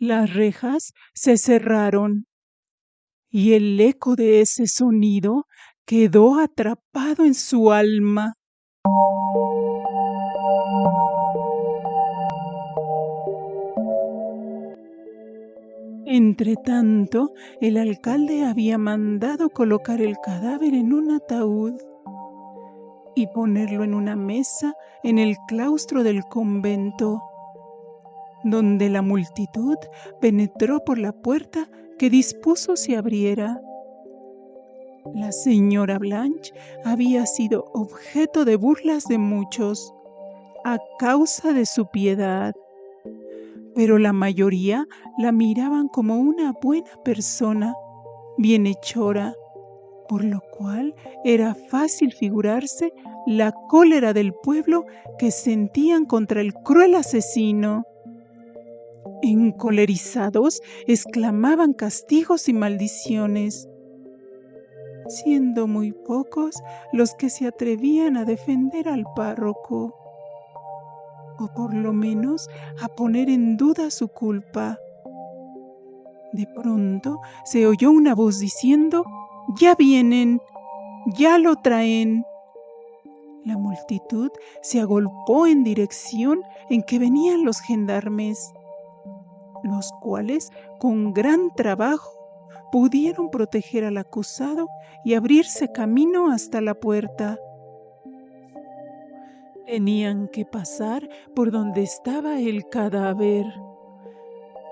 Las rejas se cerraron y el eco de ese sonido quedó atrapado en su alma. Entretanto, el alcalde había mandado colocar el cadáver en un ataúd y ponerlo en una mesa en el claustro del convento, donde la multitud penetró por la puerta que dispuso se abriera. La señora Blanche había sido objeto de burlas de muchos a causa de su piedad, pero la mayoría la miraban como una buena persona, bienhechora, por lo cual era fácil figurarse la cólera del pueblo que sentían contra el cruel asesino. Encolerizados, exclamaban castigos y maldiciones, siendo muy pocos los que se atrevían a defender al párroco, o por lo menos a poner en duda su culpa. De pronto se oyó una voz diciendo: «¡Ya vienen! ¡Ya lo traen!». La multitud se agolpó en dirección en que venían los gendarmes, los cuales con gran trabajo pudieron proteger al acusado y abrirse camino hasta la puerta. Tenían que pasar por donde estaba el cadáver.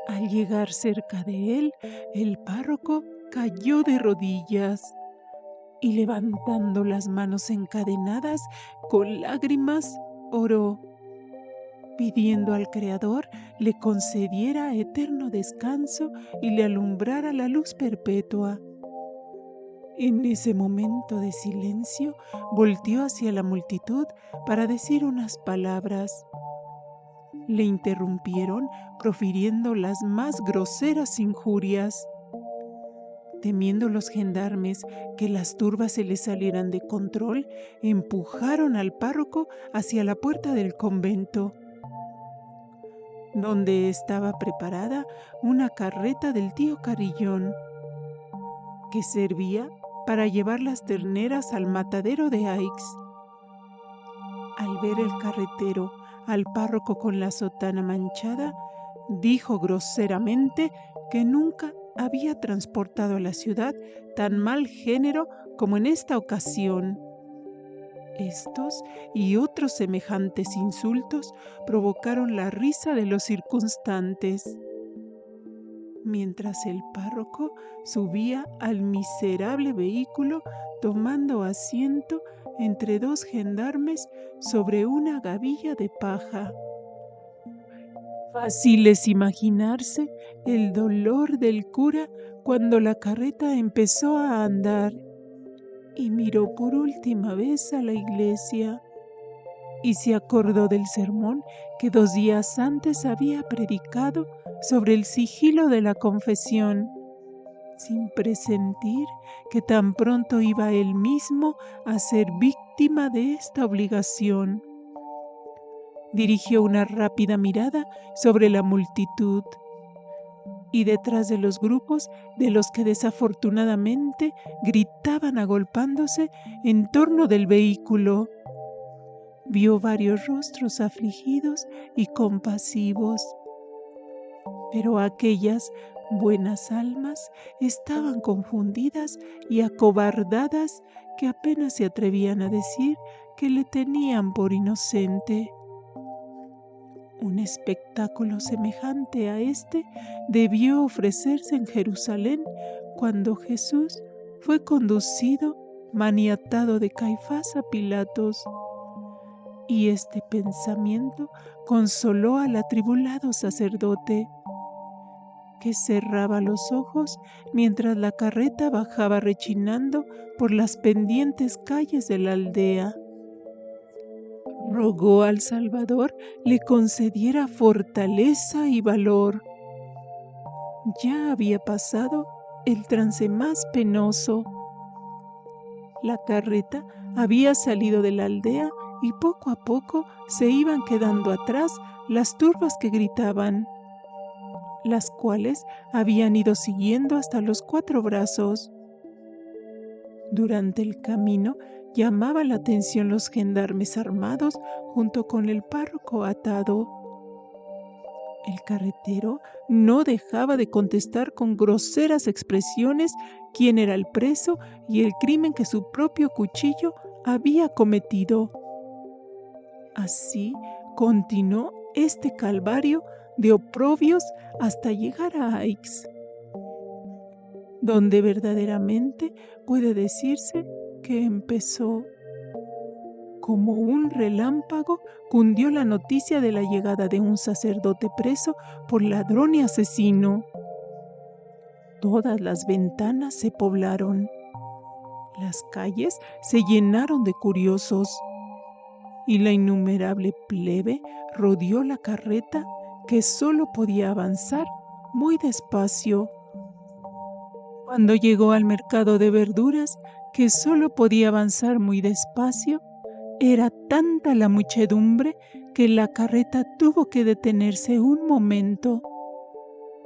Al llegar cerca de él, el párroco cayó de rodillas y, levantando las manos encadenadas con lágrimas, oró, pidiendo al Creador le concediera eterno descanso y le alumbrara la luz perpetua. En ese momento de silencio, volteó hacia la multitud para decir unas palabras. Le interrumpieron profiriendo las más groseras injurias. Temiendo los gendarmes que las turbas se les salieran de control, empujaron al párroco hacia la puerta del convento, donde estaba preparada una carreta del tío Carillón, que servía para llevar las terneras al matadero de Aix. Al ver el carretero al párroco con la sotana manchada, dijo groseramente que nunca había transportado a la ciudad tan mal género como en esta ocasión. Estos y otros semejantes insultos provocaron la risa de los circunstantes, mientras el párroco subía al miserable vehículo tomando asiento entre dos gendarmes sobre una gavilla de paja. Fácil es imaginarse el dolor del cura cuando la carreta empezó a andar y miró por última vez a la iglesia y se acordó del sermón que 2 días antes había predicado sobre el sigilo de la confesión, sin presentir que tan pronto iba él mismo a ser víctima de esta obligación. Dirigió una rápida mirada sobre la multitud y detrás de los grupos de los que desafortunadamente gritaban agolpándose en torno del vehículo. Vio varios rostros afligidos y compasivos, pero aquellas buenas almas estaban confundidas y acobardadas que apenas se atrevían a decir que le tenían por inocente. Un espectáculo semejante a este debió ofrecerse en Jerusalén cuando Jesús fue conducido maniatado de Caifás a Pilatos, y este pensamiento consoló al atribulado sacerdote, que cerraba los ojos mientras la carreta bajaba rechinando por las pendientes calles de la aldea. Rogó al Salvador le concediera fortaleza y valor. Ya había pasado el trance más penoso. La carreta había salido de la aldea y poco a poco se iban quedando atrás las turbas que gritaban. las cuales habían ido siguiendo hasta los 4 brazos. Durante el camino llamaban la atención los gendarmes armados junto con el párroco atado. El carretero no dejaba de contestar con groseras expresiones quién era el preso y el crimen que su propio cuchillo había cometido. Así continuó este calvario de oprobios hasta llegar a Aix, donde verdaderamente puede decirse que empezó. Como un relámpago cundió la noticia de la llegada de un sacerdote preso por ladrón y asesino. Todas las ventanas se poblaron. Las calles se llenaron de curiosos y la innumerable plebe rodeó la carreta que solo podía avanzar muy despacio. Cuando llegó al mercado de verduras, que solo podía avanzar muy despacio, era tanta la muchedumbre que la carreta tuvo que detenerse un momento.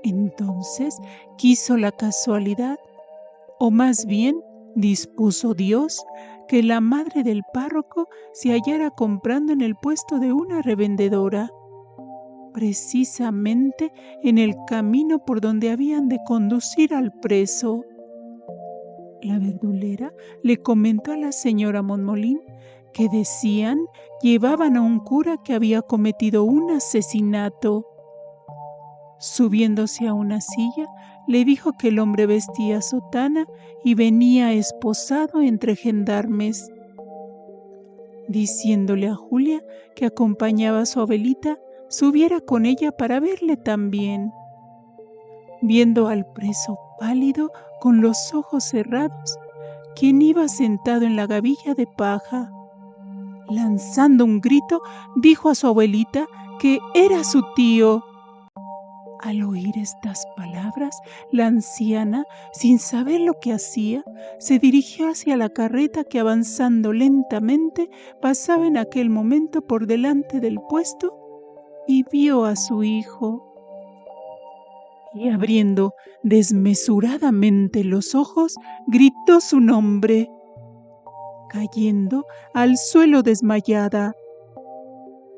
Entonces quiso la casualidad, o más bien dispuso Dios, que la madre del párroco se hallara comprando en el puesto de una revendedora, precisamente en el camino por donde habían de conducir al preso. La verdulera le comentó a la señora Montmolín que decían llevaban a un cura que había cometido un asesinato. Subiéndose a una silla, le dijo que el hombre vestía sotana y venía esposado entre gendarmes, diciéndole a Julia que acompañaba a su abuelita, subiera con ella para verle también. Viendo al preso pálido con los ojos cerrados, quien iba sentado en la gavilla de paja, lanzando un grito, dijo a su abuelita que era su tío. Al oír estas palabras, la anciana, sin saber lo que hacía, se dirigió hacia la carreta que, avanzando lentamente, pasaba en aquel momento por delante del puesto y vio a su hijo. Y abriendo desmesuradamente los ojos, gritó su nombre, cayendo al suelo desmayada.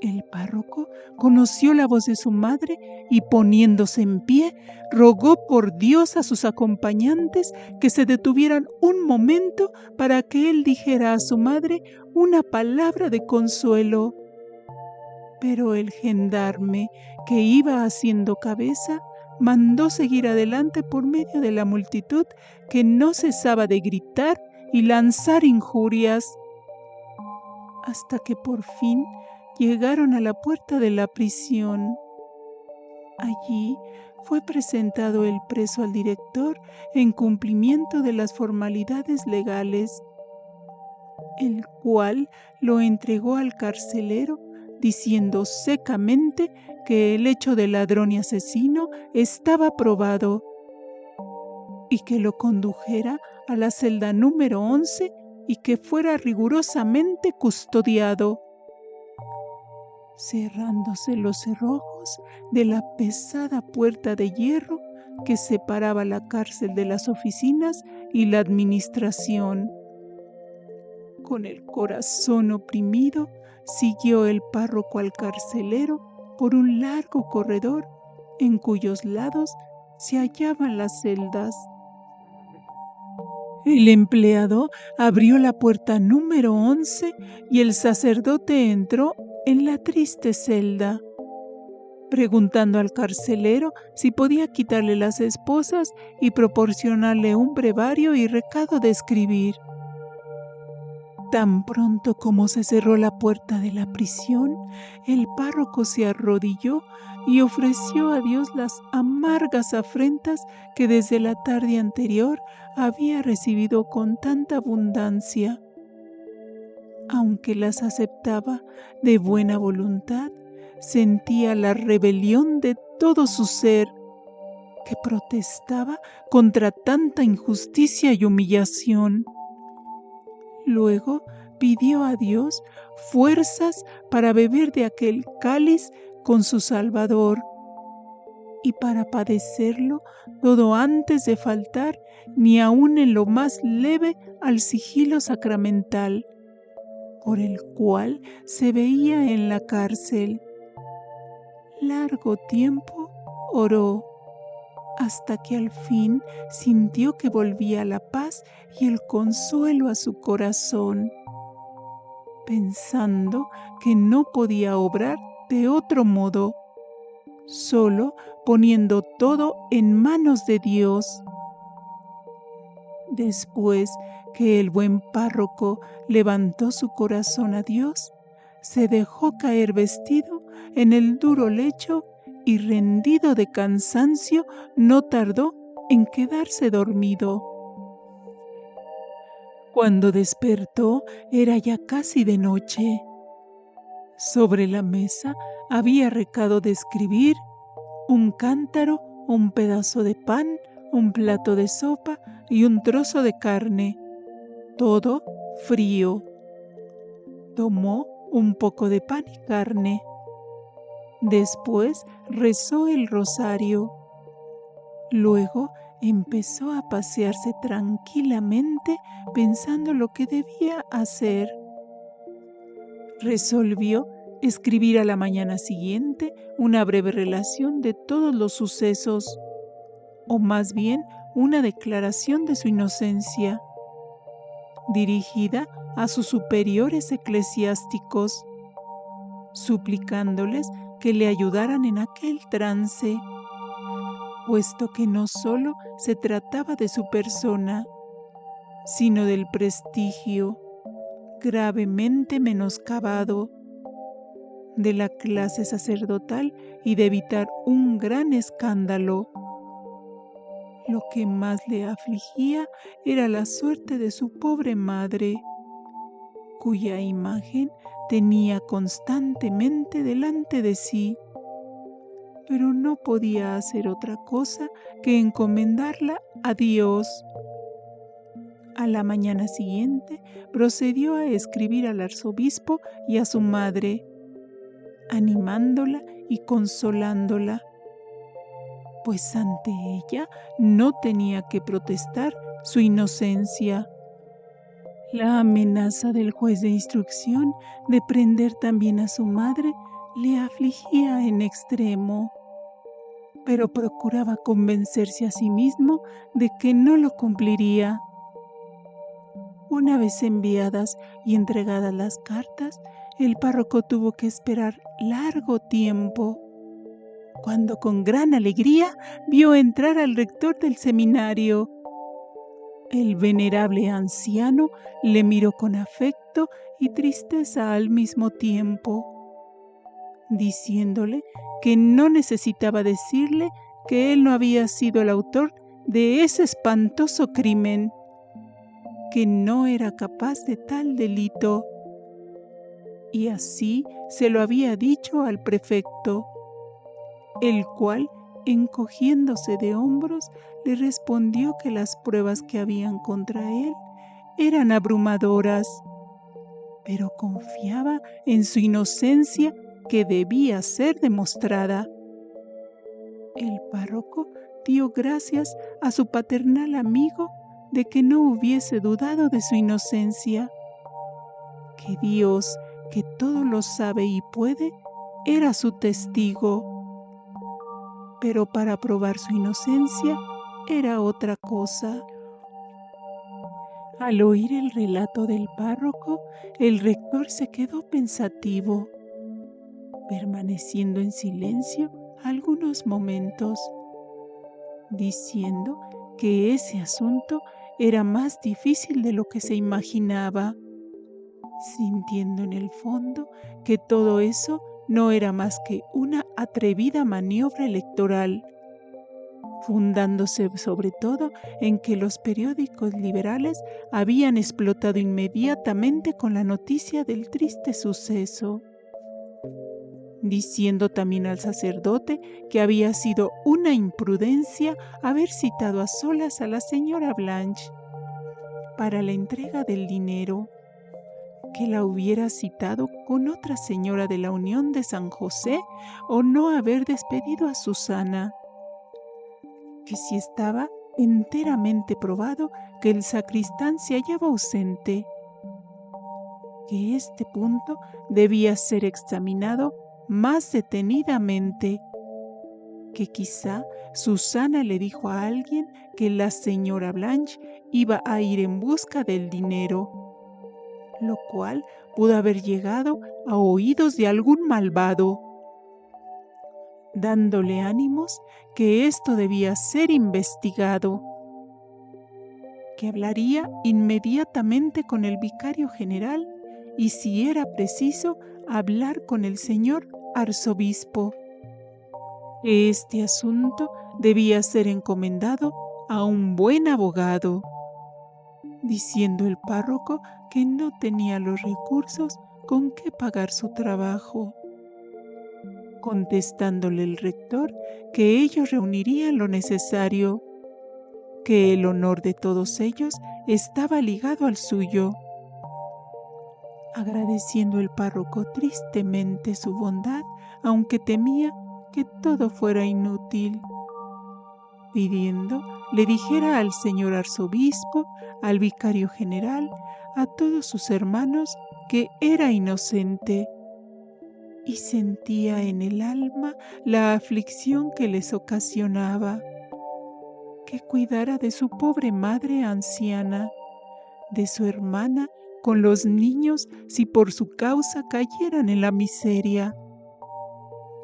El párroco conoció la voz de su madre y, poniéndose en pie, rogó por Dios a sus acompañantes que se detuvieran un momento para que él dijera a su madre una palabra de consuelo. Pero el gendarme, que iba haciendo cabeza, mandó seguir adelante por medio de la multitud que no cesaba de gritar y lanzar injurias, hasta que por fin llegaron a la puerta de la prisión. Allí fue presentado el preso al director en cumplimiento de las formalidades legales, el cual lo entregó al carcelero diciendo secamente que el hecho de ladrón y asesino estaba probado y que lo condujera a la celda número 11 y que fuera rigurosamente custodiado. Cerrándose los cerrojos de la pesada puerta de hierro que separaba la cárcel de las oficinas y la administración. Con el corazón oprimido, siguió el párroco al carcelero por un largo corredor en cuyos lados se hallaban las celdas. El empleado abrió la puerta número 11 y el sacerdote entró en la triste celda, preguntando al carcelero si podía quitarle las esposas y proporcionarle un brevario y recado de escribir. Tan pronto como se cerró la puerta de la prisión, el párroco se arrodilló y ofreció a Dios las amargas afrentas que desde la tarde anterior había recibido con tanta abundancia. Aunque las aceptaba de buena voluntad, sentía la rebelión de todo su ser, que protestaba contra tanta injusticia y humillación. Luego pidió a Dios fuerzas para beber de aquel cáliz con su Salvador, y para padecerlo todo antes de faltar ni aun en lo más leve al sigilo sacramental, por el cual se veía en la cárcel. Largo tiempo oró, hasta que al fin sintió que volvía la paz y el consuelo a su corazón, pensando que no podía obrar de otro modo, solo poniendo todo en manos de Dios. Después que el buen párroco levantó su corazón a Dios, se dejó caer vestido en el duro lecho y, rendido de cansancio, no tardó en quedarse dormido. Cuando despertó era ya casi de noche. Sobre la mesa había recado de escribir un cántaro, un pedazo de pan, un plato de sopa y un trozo de carne, todo frío. Tomó un poco de pan y carne. Después rezó el rosario. Luego empezó a pasearse tranquilamente pensando lo que debía hacer. Resolvió escribir a la mañana siguiente una breve relación de todos los sucesos, o más bien una declaración de su inocencia, dirigida a sus superiores eclesiásticos, suplicándoles que le ayudaran en aquel trance, puesto que no solo se trataba de su persona, sino del prestigio gravemente menoscabado de la clase sacerdotal y de evitar un gran escándalo. Lo que más le afligía era la suerte de su pobre madre, cuya imagen tenía constantemente delante de sí, pero no podía hacer otra cosa que encomendarla a Dios. A la mañana siguiente procedió a escribir al arzobispo y a su madre, animándola y consolándola, pues ante ella no tenía que protestar su inocencia. La amenaza del juez de instrucción de prender también a su madre le afligía en extremo, pero procuraba convencerse a sí mismo de que no lo cumpliría. Una vez enviadas y entregadas las cartas, el párroco tuvo que esperar largo tiempo, cuando con gran alegría vio entrar al rector del seminario. El venerable anciano le miró con afecto y tristeza al mismo tiempo, diciéndole que no necesitaba decirle que él no había sido el autor de ese espantoso crimen, que no era capaz de tal delito, y así se lo había dicho al prefecto, el cual, encogiéndose de hombros, le respondió que las pruebas que habían contra él eran abrumadoras, pero confiaba en su inocencia, que debía ser demostrada. El párroco dio gracias a su paternal amigo de que no hubiese dudado de su inocencia, que Dios, que todo lo sabe y puede, era su testigo. Pero para probar su inocencia era otra cosa. Al oír el relato del párroco, el rector se quedó pensativo, permaneciendo en silencio algunos momentos, diciendo que ese asunto era más difícil de lo que se imaginaba, sintiendo en el fondo que todo eso no era más que una atrevida maniobra electoral, fundándose sobre todo en que los periódicos liberales habían explotado inmediatamente con la noticia del triste suceso, diciendo también al sacerdote que había sido una imprudencia haber citado a solas a la señora Blanche para la entrega del dinero, que la hubiera citado con otra señora de la Unión de San José, o no haber despedido a Susana, que si estaba enteramente probado que el sacristán se hallaba ausente, que este punto debía ser examinado más detenidamente, que quizá Susana le dijo a alguien que la señora Blanche iba a ir en busca del dinero, lo cual pudo haber llegado a oídos de algún malvado, dándole ánimos que esto debía ser investigado, que hablaría inmediatamente con el vicario general y, si era preciso, hablar con el señor arzobispo. Este asunto debía ser encomendado a un buen abogado, diciendo el párroco que no tenía los recursos con que pagar su trabajo, contestándole el rector que ellos reunirían lo necesario, que el honor de todos ellos estaba ligado al suyo, agradeciendo el párroco tristemente su bondad, aunque temía que todo fuera inútil, pidiendo le dijera al señor arzobispo, al vicario general, a todos sus hermanos que era inocente, y sentía en el alma la aflicción que les ocasionaba, que cuidara de su pobre madre anciana, de su hermana con los niños si por su causa cayeran en la miseria,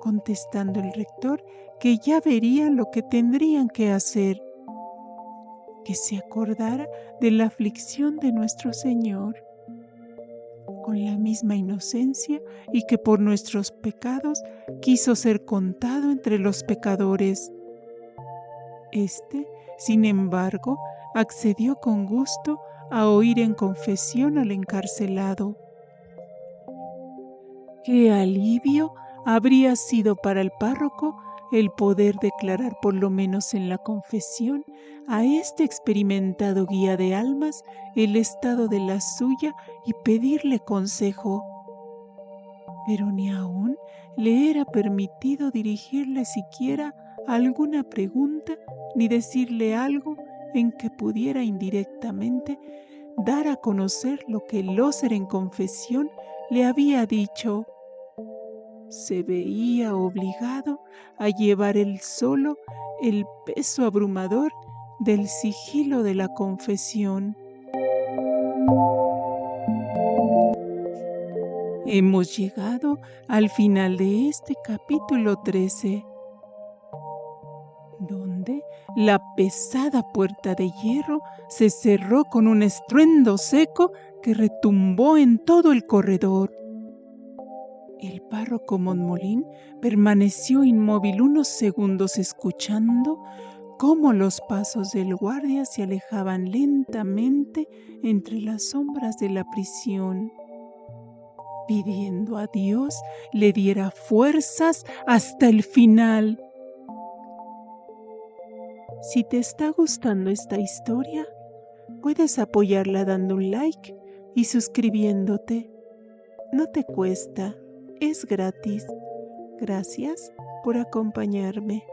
contestando el rector que ya vería lo que tendrían que hacer, que se acordara de la aflicción de nuestro Señor, con la misma inocencia, y que por nuestros pecados quiso ser contado entre los pecadores. Este, sin embargo, accedió con gusto a oír en confesión al encarcelado. ¡Qué alivio habría sido para el párroco el poder declarar por lo menos en la confesión a este experimentado guía de almas el estado de la suya y pedirle consejo! Pero ni aún le era permitido dirigirle siquiera alguna pregunta ni decirle algo en que pudiera indirectamente dar a conocer lo que el Lózer en confesión le había dicho. Se veía obligado a llevar él solo el peso abrumador del sigilo de la confesión. Hemos llegado al final de este capítulo 13, donde la pesada puerta de hierro se cerró con un estruendo seco que retumbó en todo el corredor. El párroco Montmolín permaneció inmóvil unos segundos escuchando cómo los pasos del guardia se alejaban lentamente entre las sombras de la prisión, pidiendo a Dios le diera fuerzas hasta el final. Si te está gustando esta historia, puedes apoyarla dando un like y suscribiéndote. No te cuesta, es gratis. Gracias por acompañarme.